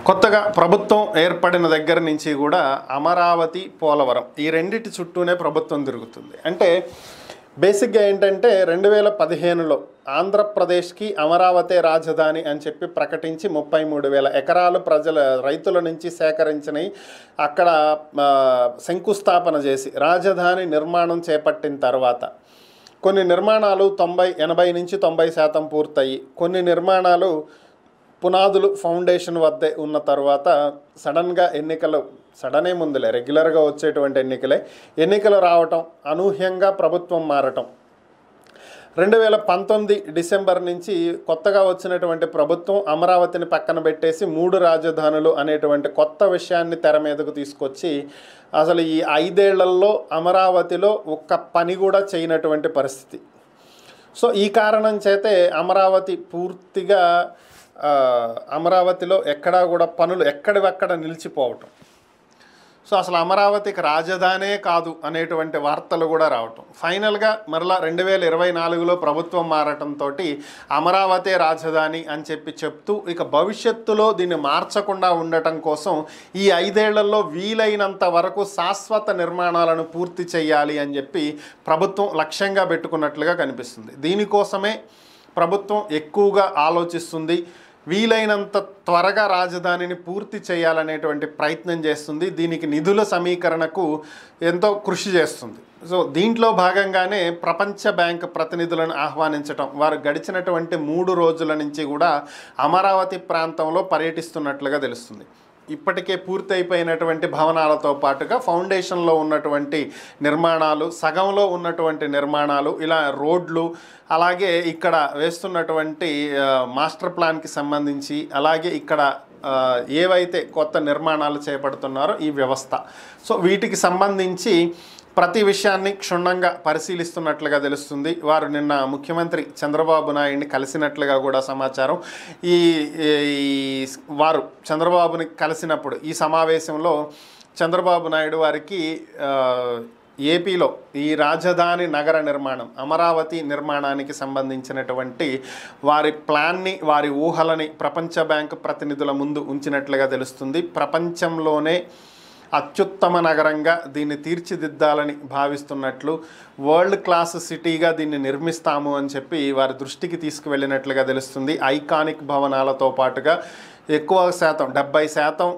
కొత్తగా ప్రభుత్వం ఏర్పడిన దగ్గర నుంచి కూడా అమరావతి, పోలవరం ఈ రెండిటి చుట్టూనే ప్రభుత్వం తిరుగుతుంది. అంటే బేసిక్గా ఏంటంటే 2015లో ఆంధ్రప్రదేశ్కి అమరావతి రాజధాని అని చెప్పి ప్రకటించి 33,000 ఎకరాలు రైతుల నుంచి సేకరించినవి అక్కడ శంకుస్థాపన చేసి రాజధాని నిర్మాణం చేపట్టిన తర్వాత కొన్ని నిర్మాణాలు 80 నుంచి 90% పూర్తయి, కొన్ని నిర్మాణాలు పునాదులు ఫౌండేషన్ వద్దే ఉన్న తర్వాత సడన్గా ఎన్నికలు, సడనే ముందులే రెగ్యులర్గా వచ్చేటువంటి ఎన్నికలు రావటం, అనూహ్యంగా ప్రభుత్వం మారటం. 2019 డిసెంబర్ నుంచి కొత్తగా వచ్చినటువంటి ప్రభుత్వం అమరావతిని పక్కన పెట్టేసి 3 రాజధానులు అనేటువంటి కొత్త విషయాన్ని తెర మీదకు తీసుకొచ్చి అసలు ఈ 5 ఏళ్లలో అమరావతిలో ఒక్క పని కూడా చేయనటువంటి పరిస్థితి. సో ఈ కారణం చేతే అమరావతి పూర్తిగా అమరావతిలో ఎక్కడా కూడా పనులు ఎక్కడివక్కడ నిలిచిపోవటం. సో అసలు అమరావతికి రాజధానే కాదు అనేటువంటి వార్తలు కూడా రావటం. ఫైనల్గా మరలా 2024లో ప్రభుత్వం మారటంతో అమరావతి రాజధాని అని చెప్తూ ఇక భవిష్యత్తులో దీన్ని మార్చకుండా ఉండటం కోసం ఈ 5 ఏళ్లలో వీలైనంత వరకు శాశ్వత నిర్మాణాలను పూర్తి చేయాలి అని చెప్పి ప్రభుత్వం లక్ష్యంగా పెట్టుకున్నట్లుగా కనిపిస్తుంది. దీనికోసమే ప్రభుత్వం ఎక్కువగా ఆలోచిస్తుంది. వీలైనంత త్వరగా రాజధానిని పూర్తి చేయాలనేటువంటి ప్రయత్నం చేస్తుంది. దీనికి నిధుల సమీకరణకు ఎంతో కృషి చేస్తుంది. సో దీంట్లో భాగంగానే ప్రపంచ బ్యాంక్ ప్రతినిధులను ఆహ్వానించటం, వారు గడిచినటువంటి 3 రోజుల నుంచి కూడా అమరావతి ప్రాంతంలో పర్యటిస్తున్నట్లుగా తెలుస్తుంది. ఇప్పటికే పూర్తయిపోయినటువంటి భవనాలతో పాటుగా ఫౌండేషన్లో ఉన్నటువంటి నిర్మాణాలు, సగంలో ఉన్నటువంటి నిర్మాణాలు, ఇలా రోడ్లు, అలాగే ఇక్కడ వేస్తున్నటువంటి మాస్టర్ ప్లాన్కి సంబంధించి, అలాగే ఇక్కడ ఏవైతే కొత్త నిర్మాణాలు చేపడుతున్నారో ఈ వ్యవస్థ, సో వీటికి సంబంధించి ప్రతి విషయాన్ని క్షుణ్ణంగా పరిశీలిస్తున్నట్లుగా తెలుస్తుంది. వారు నిన్న ముఖ్యమంత్రి చంద్రబాబు నాయుడిని కలిసినట్లుగా కూడా సమాచారం. వారు చంద్రబాబుని కలిసినప్పుడు ఈ సమావేశంలో చంద్రబాబు నాయుడు వారికి ఏపీలో ఈ రాజధాని నగర నిర్మాణం, అమరావతి నిర్మాణానికి సంబంధించినటువంటి వారి ప్లాన్ని, వారి ఊహలని ప్రపంచ బ్యాంకు ప్రతినిధుల ముందు ఉంచినట్లుగా తెలుస్తుంది. ప్రపంచంలోనే అత్యుత్తమ నగరంగా దీన్ని తీర్చిదిద్దాలని భావిస్తున్నట్లు, వరల్డ్ క్లాస్ సిటీగా దీన్ని నిర్మిస్తాము అని చెప్పి వారి దృష్టికి తీసుకువెళ్ళినట్లుగా తెలుస్తుంది. ఐకానిక్ భవనాలతో పాటుగా ఎక్కువ శాతం 70%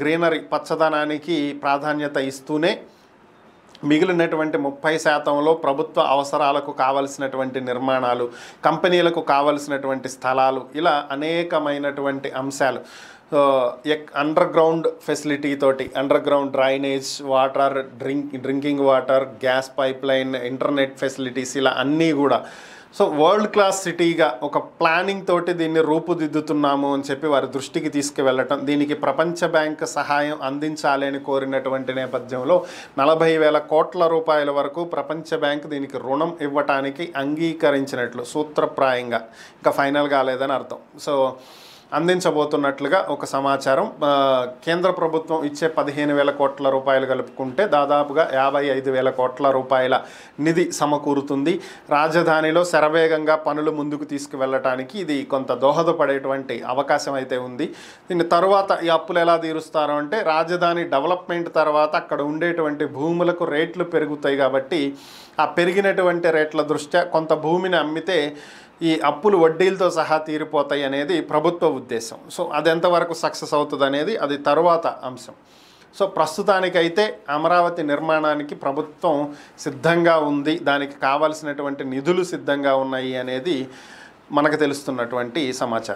గ్రీనరీ, పచ్చదనానికి ప్రాధాన్యత ఇస్తూనే మిగిలినటువంటి 30%లో ప్రభుత్వ అవసరాలకు కావలసినటువంటి నిర్మాణాలు, కంపెనీలకు కావలసినటువంటి స్థలాలు, ఇలా అనేకమైనటువంటి అంశాలు, అండర్ గ్రౌండ్ ఫెసిలిటీ తోటి, under ground drainage, water, drinking water, gas pipe line, internet facilities, ఇలా అన్నీ కూడా సో వరల్డ్ క్లాస్ సిటీగా ఒక ప్లానింగ్ తోటి దీన్ని రూపుదిద్దుతున్నాము అని చెప్పి వారి దృష్టికి తీసుకువెళ్ళటం, దీనికి ప్రపంచ బ్యాంక్ సహాయం అందించాలి అని కోరినటువంటి నేపథ్యంలో 40,000 కోట్ల రూపాయల వరకు ప్రపంచ బ్యాంక్ దీనికి రుణం ఇవ్వటానికి అంగీకరించినట్లు సూత్రప్రాయంగా, ఇంకా ఫైనల్ కాలేదని అర్థం, సో అందించబోతున్నట్లుగా ఒక సమాచారం. కేంద్ర ప్రభుత్వం ఇచ్చే 15,000 కోట్ల రూపాయలు కలుపుకుంటే దాదాపుగా 55,000 కోట్ల రూపాయల నిధి సమకూరుతుంది. రాజధానిలో శరవేగంగా పనులు ముందుకు తీసుకువెళ్ళటానికి ఇది కొంత దోహదపడేటువంటి అవకాశం అయితే ఉంది. దీని తర్వాత ఈ అప్పులు ఎలా తీరుస్తారో అంటే, రాజధాని డెవలప్మెంట్ తర్వాత అక్కడ ఉండేటువంటి భూములకు రేట్లు పెరుగుతాయి కాబట్టి ఆ పెరిగినటువంటి రేట్ల దృష్ట్యా కొంత భూమిని అమ్మితే ఈ అప్పులు వడ్డీలతో సహా తీరిపోతాయి అనేది ప్రభుత్వ ఉద్దేశం. సో అది ఎంతవరకు సక్సెస్ అవుతుంది అనేది అది తరువాత అంశం. సో ప్రస్తుతానికైతే అమరావతి నిర్మాణానికి ప్రభుత్వం సిద్ధంగా ఉంది, దానికి కావాల్సినటువంటి నిధులు సిద్ధంగా ఉన్నాయి అనేది మనకు తెలుస్తున్నటువంటి సమాచారం.